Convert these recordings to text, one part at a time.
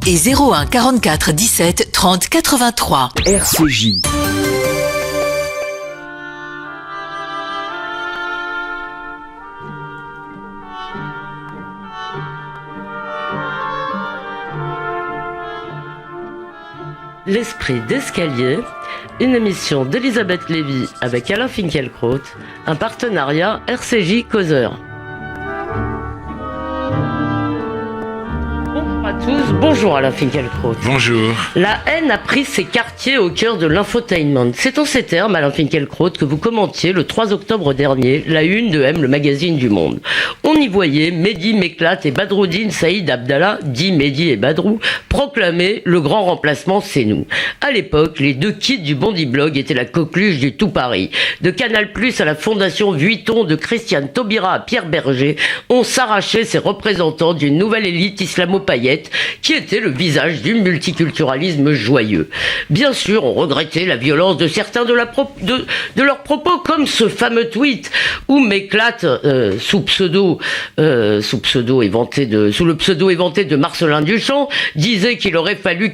et 01 44 17 30 83. RCJ. L'esprit d'escalier, une émission d'Elisabeth Lévy avec Alain Finkielkraut, un partenariat RCJ Causeur. Bonjour à tous, bonjour Alain Finkielkraut. Bonjour. La haine a pris ses quartiers au cœur de l'infotainment. C'est en ces termes, Alain Finkielkraut, que vous commentiez le 3 octobre dernier la une de M, le magazine du Monde. On y voyait Mehdi Meklat et Badroudine Saïd Abdallah, dit Mehdi et Badrou, proclamer le grand remplacement, c'est nous. À l'époque, les deux kits du Bondi Blog étaient la coqueluche du tout Paris. De Canal+ à la Fondation Vuitton, de Christiane Taubira à Pierre Berger, on s'arrachait ces représentants d'une nouvelle élite islamo-paillette qui était le visage du multiculturalisme joyeux. Bien sûr, on regrettait la violence de certains de leurs propos, comme ce fameux tweet où Meklat, sous le pseudo éventé de Marcelin Duchamp, disait qu'il aurait fallu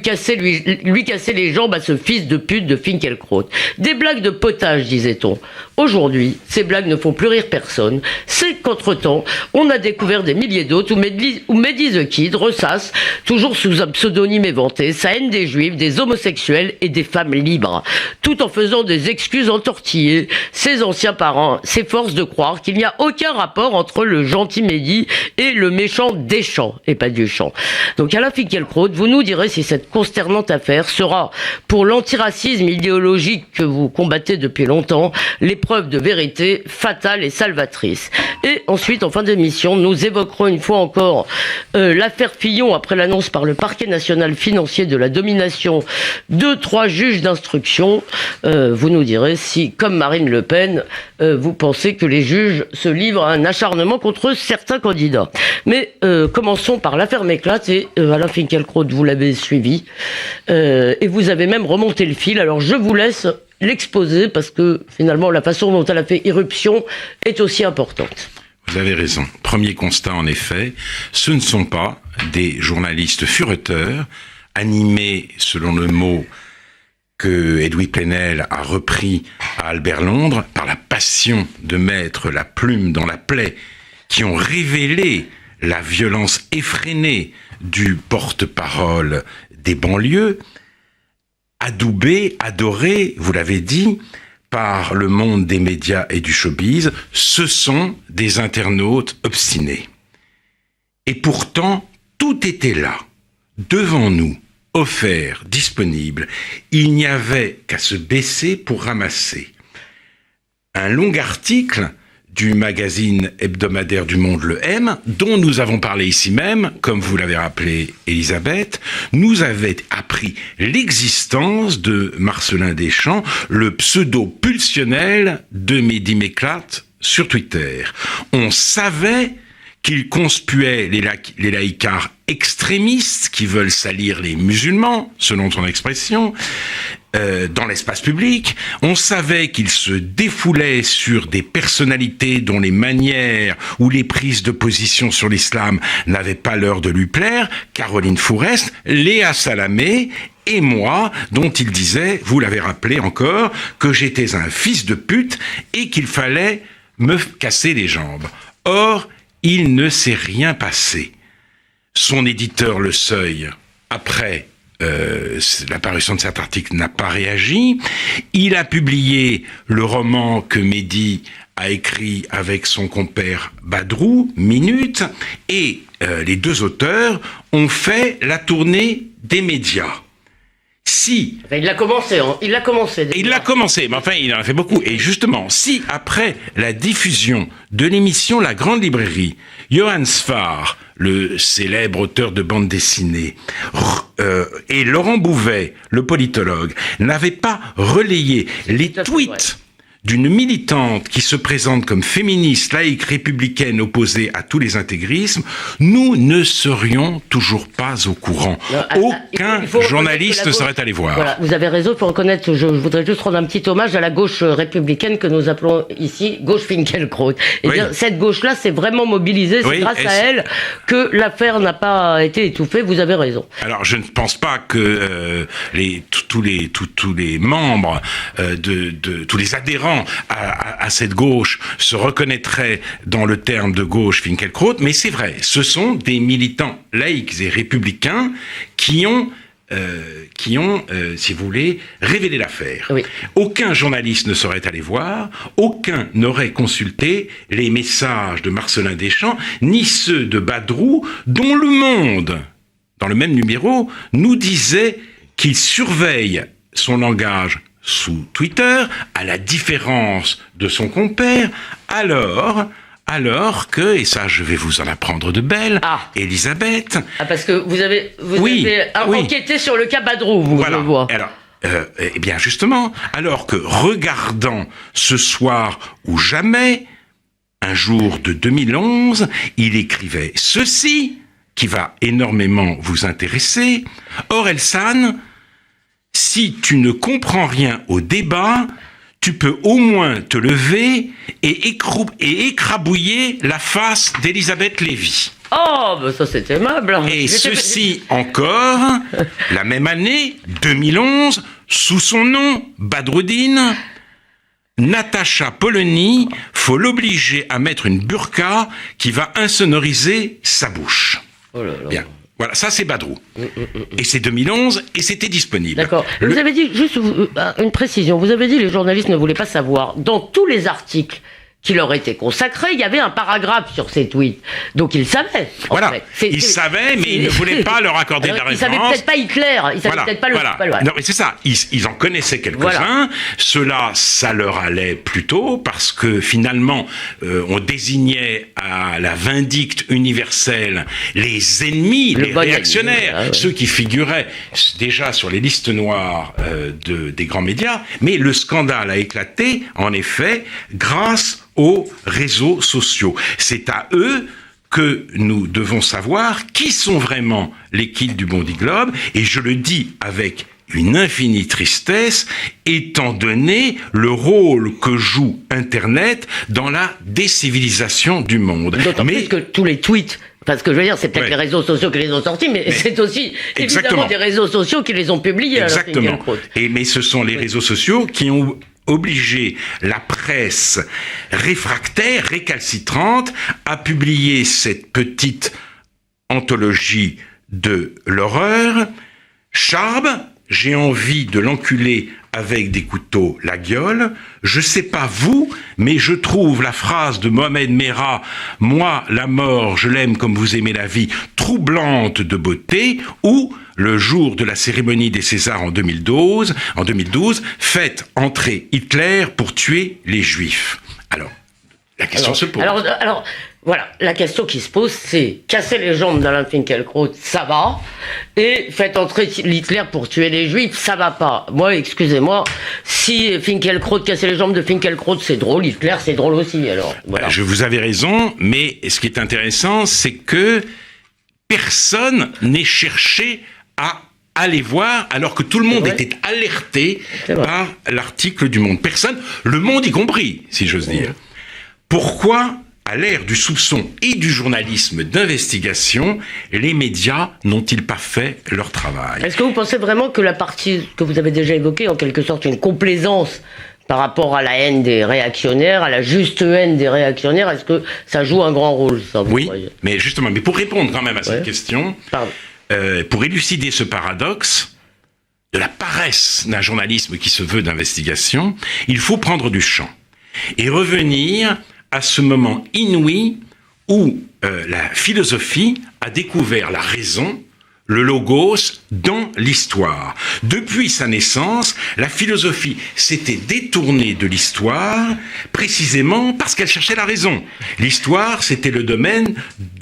lui casser les jambes à ce fils de pute de Finkielkraut. Des blagues de potage, disait-on. Aujourd'hui, ces blagues ne font plus rire personne. C'est qu'entre-temps, on a découvert des milliers d'autres où Mehdi the Kid ressasse, toujours sous un pseudonyme éventé, sa haine des juifs, des homosexuels et des femmes libres. Tout en faisant des excuses entortillées, ses anciens parents s'efforcent de croire qu'il n'y a aucun rapport entre le gentil Mehdi et le méchant Deschamps, et pas Duchamp. Donc Alain Finkielkraut, vous nous direz si cette consternante affaire sera, pour l'antiracisme idéologique que vous combattez depuis longtemps, l'épreuve de vérité fatale et salvatrice. Et ensuite, en fin d'émission, nous évoquerons une fois encore l'affaire Fillon après l'annonce par le parquet national financier de la domination de 3 juges d'instruction. Vous nous direz si, comme Marine Le Pen, vous pensez que les juges se livrent à un acharnement contre certains candidats. Mais commençons par l'affaire Meklat et Alain Finkielkraut, vous l'avez suivi et vous avez même remonté le fil. Alors je vous laisse l'exposer parce que finalement la façon dont elle a fait irruption est aussi importante. Vous avez raison. Premier constat, en effet, ce ne sont pas des journalistes fureteurs, animés, selon le mot que Edoui Plenel a repris à Albert Londres, par la passion de mettre la plume dans la plaie, qui ont révélé la violence effrénée du porte-parole des banlieues, adoubé, adoré, vous l'avez dit, par le monde des médias et du showbiz, ce sont des internautes obstinés. Et pourtant, tout était là, devant nous, offert, disponible. Il n'y avait qu'à se baisser pour ramasser. Un long article du magazine hebdomadaire du Monde, le M, dont nous avons parlé ici même, comme vous l'avez rappelé, Elisabeth, nous avait appris l'existence de Marcelin Deschamps, le pseudo pulsionnel de Mehdi Meklat sur Twitter. On savait qu'il conspuait les laïcards extrémistes qui veulent salir les musulmans, selon son expression, dans l'espace public. On savait qu'il se défoulait sur des personnalités dont les manières ou les prises de position sur l'islam n'avaient pas l'heure de lui plaire, Caroline Fourest, Léa Salamé et moi, dont il disait, vous l'avez rappelé encore, que j'étais un fils de pute et qu'il fallait me casser les jambes. Or, il ne s'est rien passé. Son éditeur Le Seuil, après l'apparition de cet article, n'a pas réagi. Il a publié le roman que Mehdi a écrit avec son compère Badrou, Minute, et les deux auteurs ont fait la tournée des médias. Si... Il l'a commencé. Il l'a commencé, mais enfin, il en a fait beaucoup. Et justement, si après la diffusion de l'émission La Grande Librairie, Johann Sfar, le célèbre auteur de bande dessinée, et Laurent Bouvet, le politologue, n'avaient pas relayé les tweets d'une militante qui se présente comme féministe, laïque, républicaine, opposée à tous les intégrismes, nous ne serions toujours pas au courant. Aucun journaliste ne serait allé voir. Voilà, vous avez raison, il faut reconnaître, je voudrais juste rendre un petit hommage à la gauche républicaine que nous appelons ici gauche Finkielkraut. Et bien, cette gauche-là s'est vraiment mobilisée, c'est grâce à elle que l'affaire n'a pas été étouffée, vous avez raison. Alors, je ne pense pas que tous les membres tous les adhérents à cette gauche se reconnaîtraient dans le terme de gauche Finkielkraut, mais c'est vrai, ce sont des militants laïcs et républicains qui ont, si vous voulez, révélé l'affaire. Oui. Aucun journaliste ne serait allé voir, aucun n'aurait consulté les messages de Marcellin Deschamps, ni ceux de Badrou, dont Le Monde, dans le même numéro, nous disait qu'il surveille son langage sous Twitter, à la différence de son compère, alors que, et ça je vais vous en apprendre de belle, Elisabeth... Ah, parce que vous avez enquêté sur le cas Badrou, je le vois. Alors, eh bien justement, alors que regardant Ce soir ou jamais, un jour de 2011, il écrivait ceci, qui va énormément vous intéresser. Orelsan, si tu ne comprends rien au débat, tu peux au moins te lever et écrabouiller la face d'Elisabeth Lévy. Oh, ben ça c'est aimable. Et ceci encore, la même année, 2011, sous son nom, Badruddin, Natacha Polony, faut l'obliger à mettre une burqa qui va insonoriser sa bouche. Oh là là. Bien. Voilà, ça c'est Badrou. Et c'est 2011 et c'était disponible. D'accord. Vous avez dit, juste une précision, vous avez dit les journalistes ne voulaient pas savoir. Dans tous les articles qui leur étaient consacrés, il y avait un paragraphe sur ces tweets. Donc ils savaient. Voilà, ils savaient, mais ils ne voulaient pas leur accorder la référence. Ils savaient peut-être pas Hitler, ils savaient peut-être pas le... Voilà. Non, mais c'est ça, ils en connaissaient quelques-uns. Cela, ça leur allait plutôt, parce que finalement, on désignait à la vindicte universelle les ennemis, les réactionnaires, ceux qui figuraient déjà sur les listes noires des grands médias. Mais le scandale a éclaté, en effet, grâce aux réseaux sociaux. C'est à eux que nous devons savoir qui sont vraiment les kids du Bondi Globe, et je le dis avec une infinie tristesse, étant donné le rôle que joue Internet dans la décivilisation du monde. D'autant plus que tous les tweets, parce que je veux dire, c'est peut-être les réseaux sociaux qui les ont sortis, mais c'est aussi évidemment des réseaux sociaux qui les ont publiés. Exactement. Mais ce sont les réseaux sociaux qui ont obligé la presse réfractaire, récalcitrante, à publier cette petite anthologie de l'horreur. Charb, j'ai envie de l'enculer avec des couteaux la gueule. Je sais pas vous, mais je trouve la phrase de Mohamed Merah, moi, la mort, je l'aime comme vous aimez la vie, troublante de beauté, ou le jour de la cérémonie des Césars en 2012, faites entrer Hitler pour tuer les Juifs. Alors, la question se pose. Alors, voilà, la question qui se pose, c'est casser les jambes d'Alain Finkielkraut, ça va, et faites entrer Hitler pour tuer les Juifs, ça va pas. Moi, excusez-moi, si Finkielkraut, casser les jambes de Finkielkraut, c'est drôle, Hitler, c'est drôle aussi, alors. Voilà. Je vous avais raison, mais ce qui est intéressant, c'est que personne n'est cherché à aller voir, alors que tout le monde était alerté par l'article du Monde. Personne, le Monde y compris, si j'ose dire. Pourquoi, à l'ère du soupçon et du journalisme d'investigation, les médias n'ont-ils pas fait leur travail? Est-ce que vous pensez vraiment que la partie que vous avez déjà évoquée, en quelque sorte une complaisance par rapport à la haine des réactionnaires, à la juste haine des réactionnaires, est-ce que ça joue un grand rôle, ça, vous croyez? Mais justement, pour répondre quand même à cette question, pour élucider ce paradoxe de la paresse d'un journalisme qui se veut d'investigation, il faut prendre du champ et revenir à ce moment inouï où la philosophie a découvert la raison, le logos, dans l'histoire. Depuis sa naissance, la philosophie s'était détournée de l'histoire précisément parce qu'elle cherchait la raison. L'histoire, c'était le domaine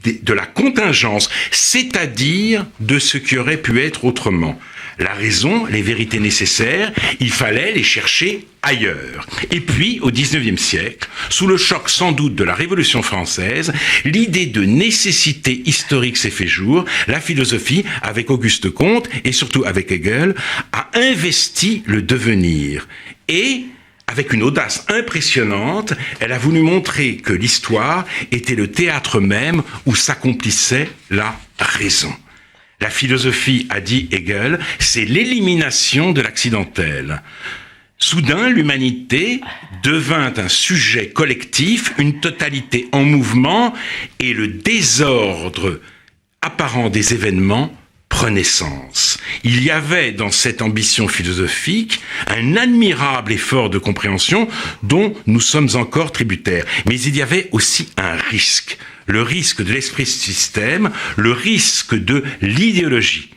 de la contingence, c'est-à-dire de ce qui aurait pu être autrement. La raison, les vérités nécessaires, il fallait les chercher ailleurs. Et puis, au XIXe siècle, sous le choc sans doute de la Révolution française, l'idée de nécessité historique s'est fait jour. La philosophie, avec Auguste Comte et surtout avec Hegel, a investi le devenir. Et, avec une audace impressionnante, elle a voulu montrer que l'histoire était le théâtre même où s'accomplissait la raison. La philosophie, a dit Hegel, c'est l'élimination de l'accidentel. Soudain, l'humanité devint un sujet collectif, une totalité en mouvement, et le désordre apparent des événements prenait sens. Il y avait dans cette ambition philosophique un admirable effort de compréhension dont nous sommes encore tributaires. Mais il y avait aussi un risque. Le risque de l'esprit système, le risque de l'idéologie.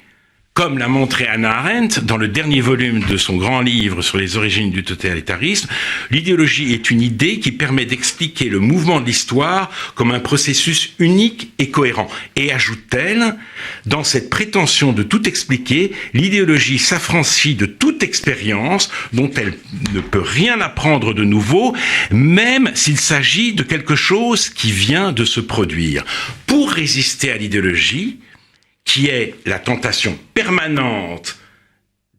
Comme l'a montré Hannah Arendt dans le dernier volume de son grand livre sur les origines du totalitarisme, l'idéologie est une idée qui permet d'expliquer le mouvement de l'histoire comme un processus unique et cohérent. Et ajoute-t-elle, dans cette prétention de tout expliquer, l'idéologie s'affranchit de toute expérience dont elle ne peut rien apprendre de nouveau, même s'il s'agit de quelque chose qui vient de se produire. Pour résister à l'idéologie, qui est la tentation permanente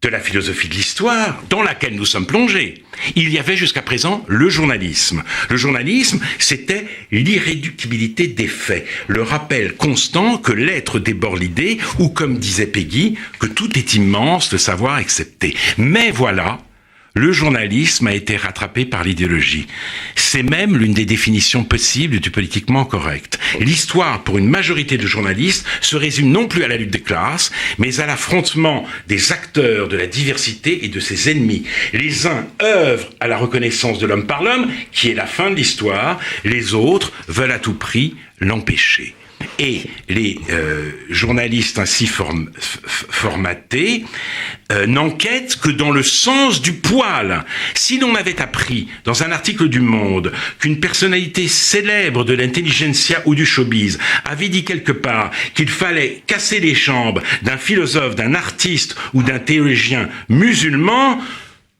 de la philosophie de l'histoire dans laquelle nous sommes plongés. Il y avait jusqu'à présent le journalisme. Le journalisme, c'était l'irréductibilité des faits, le rappel constant que l'être déborde l'idée, ou comme disait Peggy, que tout est immense, le savoir accepté. Mais voilà, le journalisme a été rattrapé par l'idéologie. C'est même l'une des définitions possibles du politiquement correct. L'histoire, pour une majorité de journalistes, se résume non plus à la lutte des classes, mais à l'affrontement des acteurs de la diversité et de ses ennemis. Les uns œuvrent à la reconnaissance de l'homme par l'homme, qui est la fin de l'histoire. Les autres veulent à tout prix l'empêcher. Et les journalistes ainsi formatés n'enquêtent que dans le sens du poil. Si l'on avait appris dans un article du Monde qu'une personnalité célèbre de l'intelligentsia ou du showbiz avait dit quelque part qu'il fallait casser les jambes d'un philosophe, d'un artiste ou d'un théologien musulman,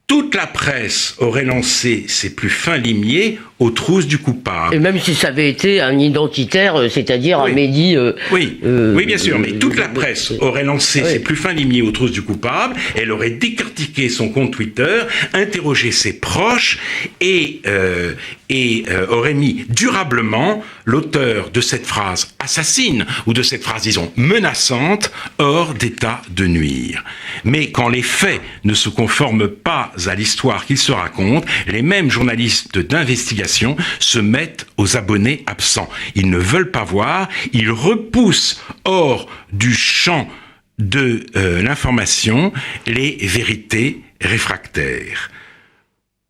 toute la presse aurait lancé ses plus fins limiers aux trousses du coupable. Et même si ça avait été un identitaire, c'est-à-dire oui. un Mehdi... oui, bien sûr, mais toute la presse aurait lancé ses plus fins limiers aux trousses du coupable, elle aurait décortiqué son compte Twitter, interrogé ses proches et aurait mis durablement l'auteur de cette phrase assassine, ou de cette phrase, disons, menaçante, hors d'état de nuire. Mais quand les faits ne se conforment pas à l'histoire qu'ils se racontent, les mêmes journalistes d'investigation se mettent aux abonnés absents. Ils ne veulent pas voir, ils repoussent hors du champ de l'information les vérités réfractaires.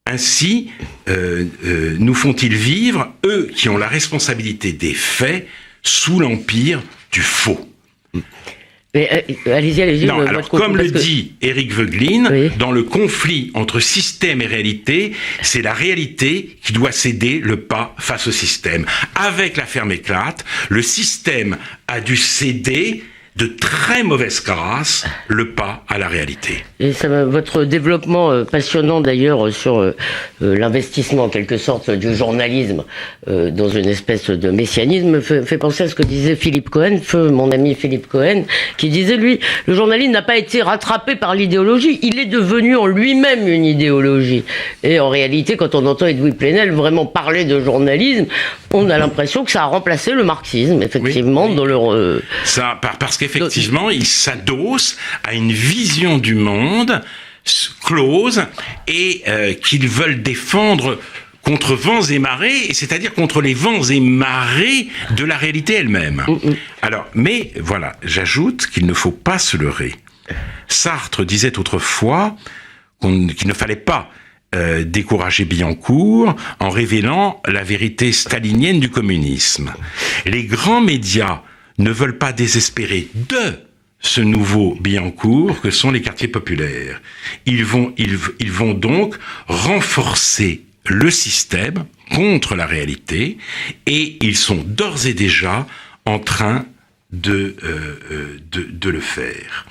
Ainsi, nous font-ils vivre, eux qui ont la responsabilité des faits, sous l'empire du faux. Mais allez-y. Non, alors comme le dit Éric Voegelin, oui. Dans le conflit entre système et réalité, c'est la réalité qui doit céder le pas face au système. Avec l'affaire Méclate, le système a dû céder de très mauvaise grâce le pas à la réalité. Et ça, votre développement passionnant d'ailleurs sur l'investissement en quelque sorte du journalisme dans une espèce de messianisme fait penser à ce que disait Philippe Cohen, mon ami Philippe Cohen, qui disait lui, le journalisme n'a pas été rattrapé par l'idéologie, il est devenu en lui-même une idéologie. Et en réalité, quand on entend Edoui Plenel vraiment parler de journalisme, on a l'impression que ça a remplacé le marxisme, effectivement, oui. Dans le... Ça, parce qu'effectivement, il s'adosse à une vision du monde close et qu'ils veulent défendre contre vents et marées, c'est-à-dire contre les vents et marées de la réalité elle-même. Alors, mais voilà, j'ajoute qu'il ne faut pas se leurrer. Sartre disait autrefois qu'il ne fallait pas décourager Billancourt en révélant la vérité stalinienne du communisme. Les grands médias ne veulent pas désespérer de ce nouveau Billancourt que sont les quartiers populaires. Ils vont donc renforcer le système contre la réalité et ils sont d'ores et déjà en train de le faire.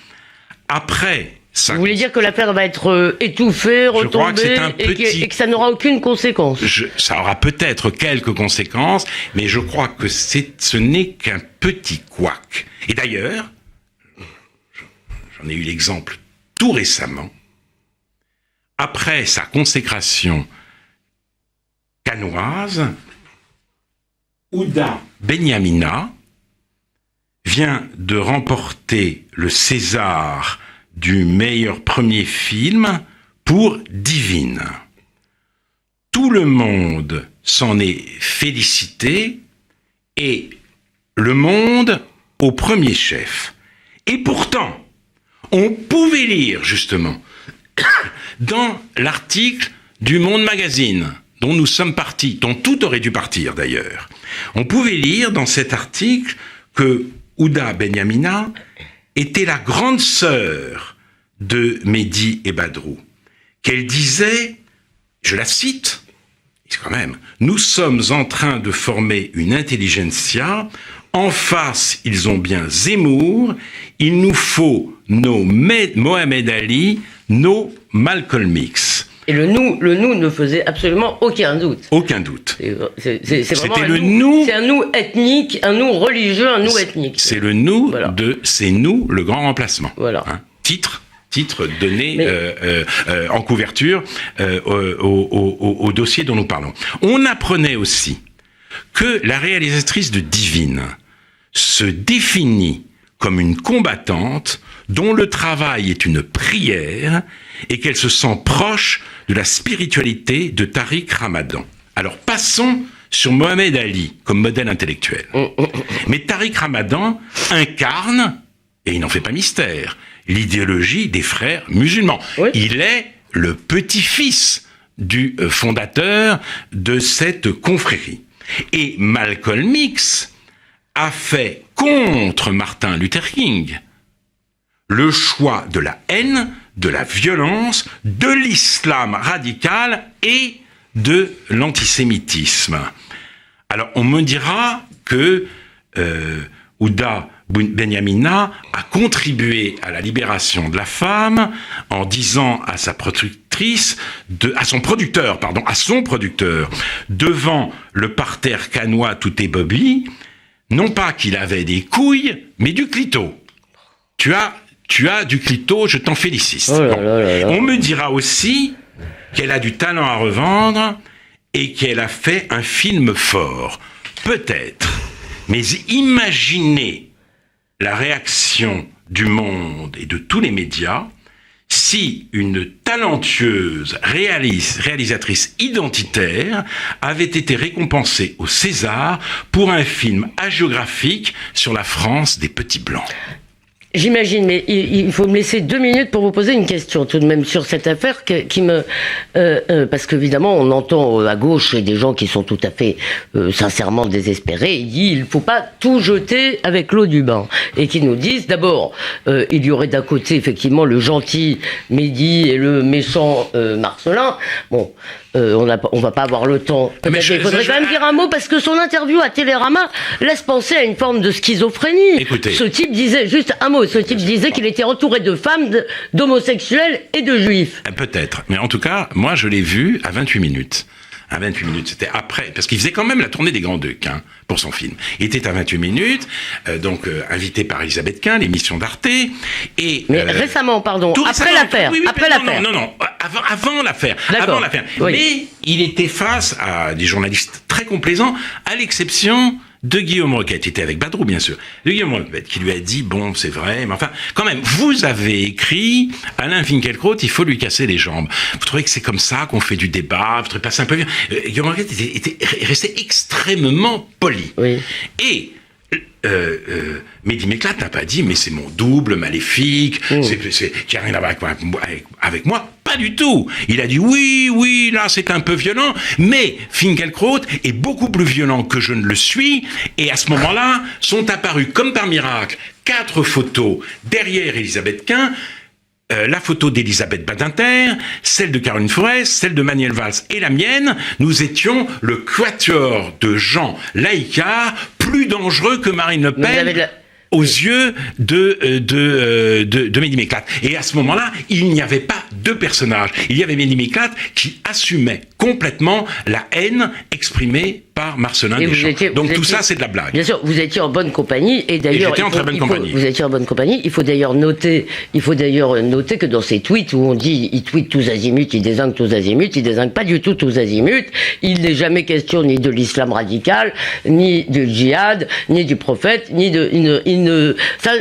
Après, ça... Vous voulez dire que l'affaire va être étouffée, retombée, et que ça n'aura aucune conséquence? Ça aura peut-être quelques conséquences, mais je crois que ce n'est qu'un petit couac. Et d'ailleurs, j'en ai eu l'exemple tout récemment, après sa consécration cannoise, Houda Benyamina vient de remporter le César du meilleur premier film pour Divine. Tout le monde s'en est félicité et le monde au premier chef. Et pourtant, on pouvait lire justement dans l'article du Monde Magazine dont nous sommes partis, dont tout aurait dû partir d'ailleurs, on pouvait lire dans cet article que Houda Benyamina était la grande sœur de Mehdi et Badrou, qu'elle disait, je la cite, quand même, nous sommes en train de former une intelligentsia, en face ils ont bien Zemmour, il nous faut nos Mohamed Ali, nos Malcolm X. Et le nous ne faisait absolument aucun doute. Aucun doute. C'est vraiment le nous. C'est un nous ethnique, un nous religieux, un nous ethnique. C'est le nous c'est nous le grand remplacement. Voilà. Hein, titre donné en couverture au dossier dont nous parlons. On apprenait aussi que la réalisatrice de Divine se définit comme une combattante dont le travail est une prière et qu'elle se sent proche de la spiritualité de Tariq Ramadan. Alors passons sur Mohamed Ali comme modèle intellectuel. Mais Tariq Ramadan incarne, et il n'en fait pas mystère, l'idéologie des frères musulmans. Oui. Il est le petit-fils du fondateur de cette confrérie. Et Malcolm X a fait contre Martin Luther King le choix de la haine, de la violence, de l'islam radical et de l'antisémitisme. Alors on me dira que Houda Benyamina a contribué à la libération de la femme en disant à sa productrice, à son producteur, devant le parterre cannois tout ébobli, non pas qu'il avait des couilles, mais du clito. Tu as du clito, je t'en félicite. Oh là là là là. On me dira aussi qu'elle a du talent à revendre et qu'elle a fait un film fort. Peut-être. Mais imaginez la réaction du monde et de tous les médias si une talentueuse réalisatrice identitaire avait été récompensée au César pour un film hagiographique sur la France des petits blancs. J'imagine, mais il faut me laisser 2 minutes pour vous poser une question tout de même sur cette affaire qui me... parce qu'évidemment, on entend à gauche des gens qui sont tout à fait sincèrement désespérés. Ils disent il ne faut pas tout jeter avec l'eau du bain. Et qui nous disent, d'abord, il y aurait d'un côté effectivement le gentil Mehdi et le méchant Marcelin. Bon... on va pas avoir le temps. Il faudrait quand même dire un mot parce que son interview à Télérama laisse penser à une forme de schizophrénie. Écoutez. Ce type disait, juste un mot, qu'il était entouré de femmes, d'homosexuels et de juifs. Peut-être. Mais en tout cas, moi je l'ai vu à 28 minutes. À 28 minutes, c'était après, parce qu'il faisait quand même la tournée des Grands Ducs pour son film. Il était à 28 minutes, invité par Elisabeth Quint, l'émission d'Arte. Mais récemment, pardon, après l'affaire. Oui, non, avant l'affaire. D'accord. Avant l'affaire. Oui. Mais il était face à des journalistes très complaisants, à l'exception de Guillaume Roquette, qui était avec Badrou, bien sûr. De Guillaume Roquette, qui lui a dit, bon, c'est vrai, mais enfin, quand même, vous avez écrit, Alain Finkielkraut, il faut lui casser les jambes. Vous trouvez que c'est comme ça qu'on fait du débat, vous trouvez pas ça un peu bien? Guillaume Roquette était resté extrêmement poli. Oui. Et, Mehdi Méclate n'a pas dit, mais c'est mon double maléfique, qui a rien à voir avec moi. Pas du tout. Il a dit oui, là c'est un peu violent, mais Finkielkraut est beaucoup plus violent que je ne le suis, et à ce moment-là, sont apparues comme par miracle 4 photos derrière Elisabeth Quint, la photo d'Elisabeth Badinter, celle de Caroline Forest, celle de Manuel Valls et la mienne. Nous étions le quatuor de Jean Laïcard, plus dangereux que Marine Le Pen aux yeux de Mehdi Méclate. Et à ce moment-là, il n'y avait pas deux personnages. Il y avait Mehdi Méclate qui assumait complètement la haine exprimée par Marcellin Deschamps. Donc tout ça, c'est de la blague. Bien sûr, vous étiez en bonne compagnie, et d'ailleurs, j'étais en très bonne compagnie. Vous étiez en bonne compagnie. Il faut d'ailleurs noter que dans ces tweets où on dit, il tweet tous azimuts, il désingue tous azimuts, il désingue pas du tout tous azimuts. Il n'est jamais question ni de l'islam radical, ni du djihad, ni du prophète, ni de,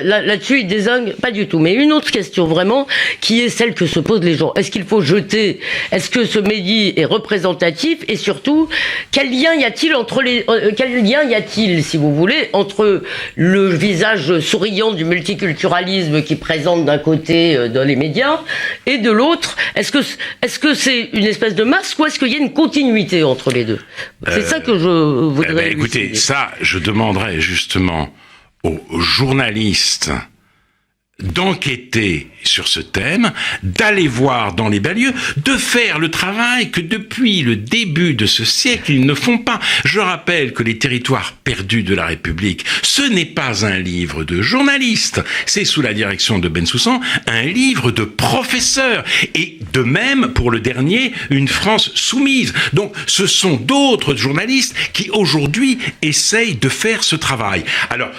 là-dessus, il désingue pas du tout. Mais une autre question vraiment, qui est celle que se posent les gens. Est-ce qu'il faut jeter, est-ce que ce Mehdi est représentatif, et surtout, quel lien y a-t-il si vous voulez, entre le visage souriant du multiculturalisme qui présente d'un côté dans les médias et de l'autre? Est-ce que c'est une espèce de masque, ou est-ce qu'il y a une continuité entre les deux? C'est ça que je voudrais écoutez, ça, je demanderais justement aux journalistes d'enquêter sur ce thème, d'aller voir dans les banlieues, de faire le travail que depuis le début de ce siècle, ils ne font pas. Je rappelle que Les Territoires perdus de la République, ce n'est pas un livre de journalistes, c'est sous la direction de Bensoussan, un livre de professeurs. Et de même, pour le dernier, Une France soumise. Donc, ce sont d'autres journalistes qui, aujourd'hui, essayent de faire ce travail. Alors,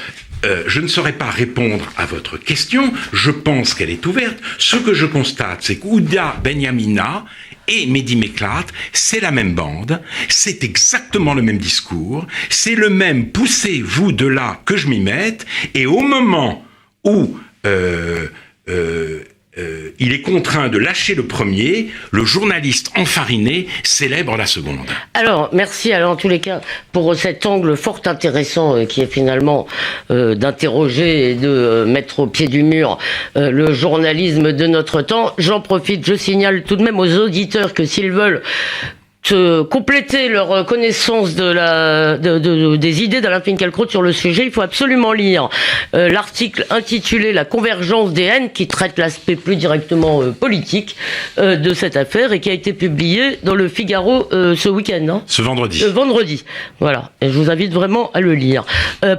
je ne saurais pas répondre à votre question, je pense qu'elle est ouverte. Ce que je constate, c'est qu'Ouda Benyamina et Mehdi Méclate, c'est la même bande, c'est exactement le même discours, c'est le même « poussez-vous de là que je m'y mette », et au moment où il est contraint de lâcher le premier, le journaliste enfariné célèbre la seconde. Alors, merci en tous les cas pour cet angle fort intéressant qui est finalement d'interroger et de mettre au pied du mur le journalisme de notre temps. J'en profite, je signale tout de même aux auditeurs que s'ils veulent compléter leur connaissance des idées d'Alain Finkielkraut sur le sujet, il faut absolument lire l'article intitulé « La convergence des haines » qui traite l'aspect plus directement politique de cette affaire et qui a été publié dans le Figaro ce week-end, non ? Ce vendredi. Vendredi, voilà. Et je vous invite vraiment à le lire.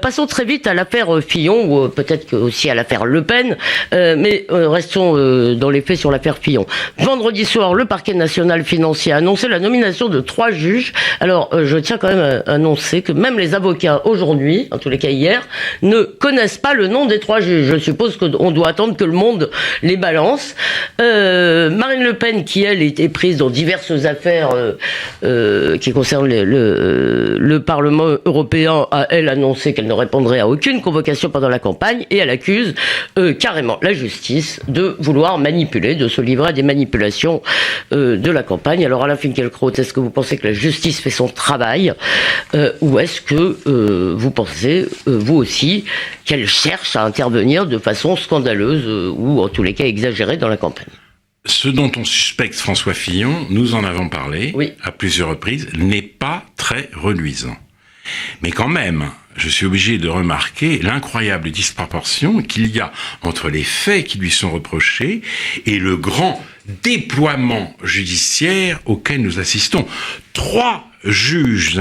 Passons très vite à l'affaire Fillon, ou peut-être aussi à l'affaire Le Pen, mais restons dans les faits sur l'affaire Fillon. Vendredi soir, le parquet national financier a annoncé la nomination de 3 juges. Alors, je tiens quand même à annoncer que même les avocats aujourd'hui, en tous les cas hier, ne connaissent pas le nom des 3 juges. Je suppose qu'on doit attendre que le monde les balance. Marine Le Pen, qui elle était prise dans diverses affaires qui concernent le Parlement européen, a elle annoncé qu'elle ne répondrait à aucune convocation pendant la campagne, et elle accuse carrément la justice de vouloir manipuler, de se livrer à des manipulations de la campagne. Alors Alain Finkielkraut, est-ce que vous pensez que la justice fait son travail, ou est-ce que vous pensez, vous aussi, qu'elle cherche à intervenir de façon scandaleuse ou en tous les cas exagérée dans la campagne? Ce dont on suspecte François Fillon, nous en avons parlé à plusieurs reprises, n'est pas très reluisant. Mais quand même, je suis obligé de remarquer l'incroyable disproportion qu'il y a entre les faits qui lui sont reprochés et le grand déploiement judiciaire auquel nous assistons. 3 juges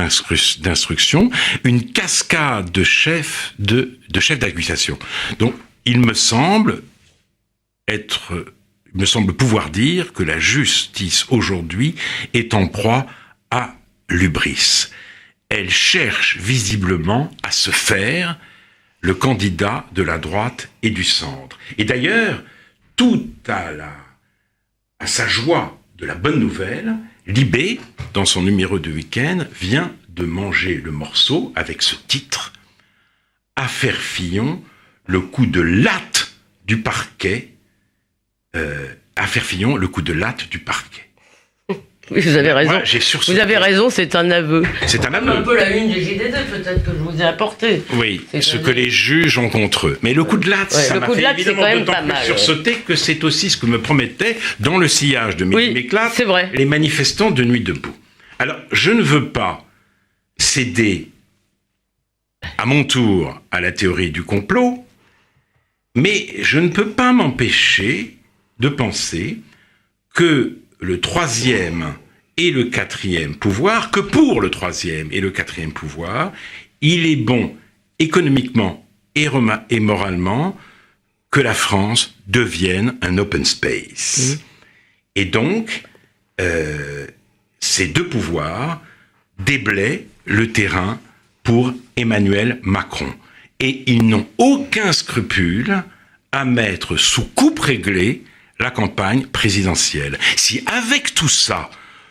d'instruction, une cascade de chefs d'accusation. Donc, il me semble pouvoir dire que la justice aujourd'hui est en proie à l'hubris. Elle cherche visiblement à se faire le candidat de la droite et du centre. Et d'ailleurs, tout à sa joie de la bonne nouvelle, Libé, dans son numéro de week-end, vient de manger le morceau avec ce titre « Affaire Fillon, le coup de latte du parquet ». Affaire Fillon, le coup de latte du parquet. Oui, vous avez raison. Moi, vous avez raison, c'est un aveu. C'est un aveu. Un peu la une du JDD, peut-être que je vous ai apporté. Oui, ce que les juges ont contre eux. Mais le coup de latte, ça m'a fait évidemment d'autant plus sursauter que c'est aussi ce que me promettait, dans le sillage de Mehdi Méclate, les manifestants de Nuit debout. Alors, je ne veux pas céder à mon tour à la théorie du complot, mais je ne peux pas m'empêcher de penser que le troisième et le quatrième pouvoir, que pour le troisième et le quatrième pouvoir, il est bon économiquement et moralement que la France devienne un open space. Et donc, ces deux pouvoirs déblaient le terrain pour Emmanuel Macron. Et ils n'ont aucun scrupule à mettre sous coupe réglée la campagne présidentielle. Si avec tout ça,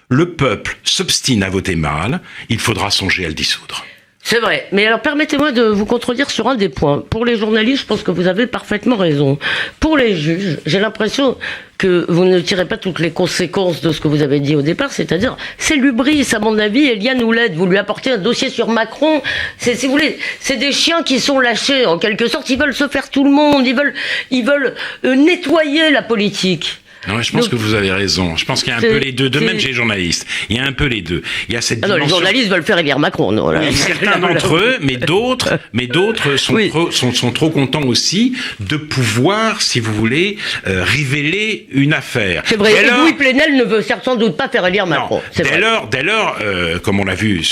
le peuple s'obstine à voter mal, il faudra songer à le dissoudre. C'est vrai, mais alors permettez-moi de vous contredire sur un des points. Pour les journalistes, je pense que vous avez parfaitement raison. Pour les juges, j'ai l'impression que vous ne tirez pas toutes les conséquences de ce que vous avez dit au départ, c'est-à-dire, c'est l'hubris, à mon avis, Eliane Houlette, vous lui apportez un dossier sur Macron, c'est, si vous voulez, c'est des chiens qui sont lâchés, en quelque sorte, ils veulent se faire tout le monde, ils veulent nettoyer la politique. Non, je pense que vous avez raison. Je pense qu'il y a un peu les deux. De même chez les journalistes. Il y a un peu les deux. Il y a cette dimension. Non, les journalistes veulent faire élire Macron. Non, là. Certains d'entre eux, mais d'autres sont trop contents aussi de pouvoir, si vous voulez, révéler une affaire. C'est vrai. Louis Plenel ne veut sans doute pas faire élire Macron. Non, dès lors, comme on l'a vu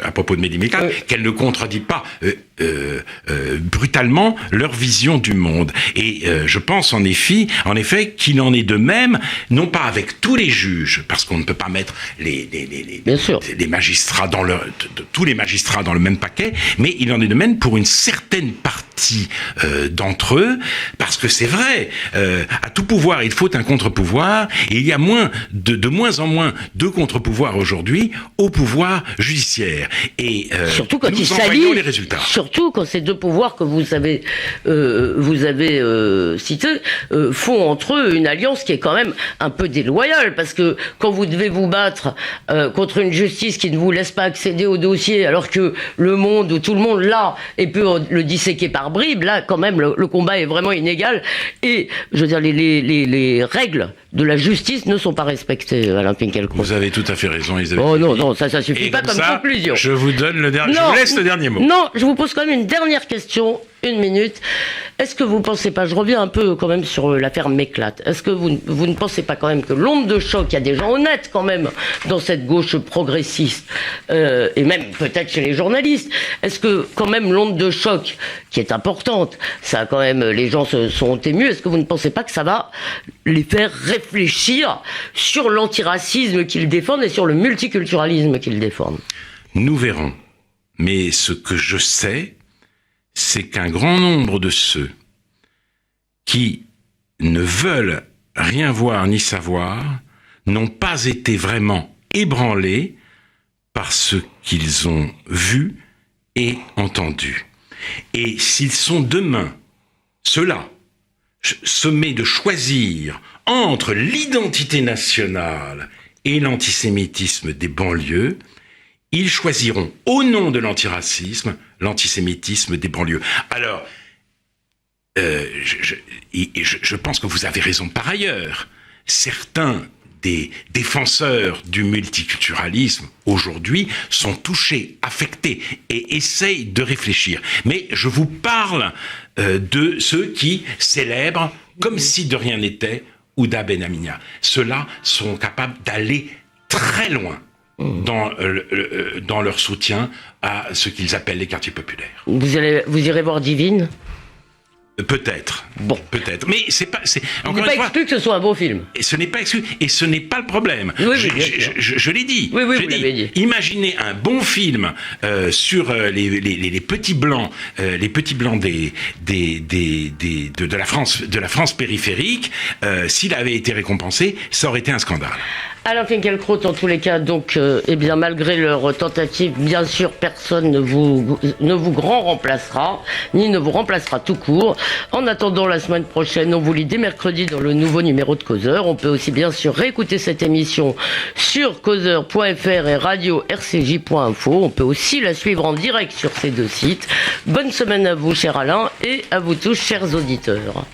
à propos de Mehdi Mekane, qu'elle ne contredit pas brutalement leur vision du monde. Et je pense en effet qu'il en est de même, non pas avec tous les juges, parce qu'on ne peut pas mettre les magistrats tous les magistrats dans le même paquet, mais il en est de même pour une certaine partie d'entre eux, parce que c'est vrai, à tout pouvoir il faut un contre-pouvoir, et il y a de moins en moins de contre-pouvoirs aujourd'hui au pouvoir judiciaire. Et surtout quand nous en voyons les résultats. Surtout quand ces deux pouvoirs que vous avez cités font entre eux une alliance qui est quand même un peu déloyale, parce que quand vous devez vous battre contre une justice qui ne vous laisse pas accéder au dossier, alors que le monde, où tout le monde l'a et peut le disséquer par bribes, là quand même le combat est vraiment inégal, et je veux dire les règles de la justice ne sont pas respectées, Alain Finkielkraut. Vous avez tout à fait raison, Isabelle. Oh non, ça suffit pas comme conclusion. Je vous donne je vous laisse le dernier mot. Non, je vous pose quand même une dernière question, 1 minute. Est-ce que vous ne pensez pas, je reviens un peu quand même sur l'affaire Méclate, est-ce que vous ne pensez pas quand même que l'onde de choc, il y a des gens honnêtes quand même dans cette gauche progressiste, et même peut-être chez les journalistes, est-ce que quand même l'onde de choc, qui est importante, ça quand même, les gens se sont émus, est-ce que vous ne pensez pas que ça va les faire réfléchir sur l'antiracisme qu'ils défendent et sur le multiculturalisme qu'ils défendent? Nous verrons. Mais ce que je sais, c'est qu'un grand nombre de ceux qui ne veulent rien voir ni savoir n'ont pas été vraiment ébranlés par ce qu'ils ont vu et entendu. Et s'ils sont demain, ceux-là, sommés de choisir entre l'identité nationale et l'antisémitisme des banlieues, ils choisiront, au nom de l'antiracisme, l'antisémitisme des banlieues. Alors, je pense que vous avez raison par ailleurs. Certains des défenseurs du multiculturalisme, aujourd'hui, sont touchés, affectés, et essayent de réfléchir. Mais je vous parle de ceux qui célèbrent, comme si de rien n'était, Ouda Benhamina. Ceux-là sont capables d'aller très loin dans leur soutien à ce qu'ils appellent les quartiers populaires. Vous irez voir Divine ? Peut-être. Bon. Peut-être. Mais c'est pas. Encore une fois, exclu que ce soit un beau film. Et ce n'est pas exclu. Et ce n'est pas le problème. Oui, je l'ai dit. Oui, vous l'avez dit. Imaginez un bon film sur les petits blancs, de la France périphérique. S'il avait été récompensé, ça aurait été un scandale. Alain Finkielkraut, en tous les cas, donc, eh bien, malgré leur tentative, bien sûr, personne ne vous grand remplacera, ni ne vous remplacera tout court. En attendant, la semaine prochaine, on vous lit dès mercredi dans le nouveau numéro de Causeur. On peut aussi, bien sûr, réécouter cette émission sur causeur.fr et radio-rcj.info. On peut aussi la suivre en direct sur ces deux sites. Bonne semaine à vous, cher Alain, et à vous tous, chers auditeurs.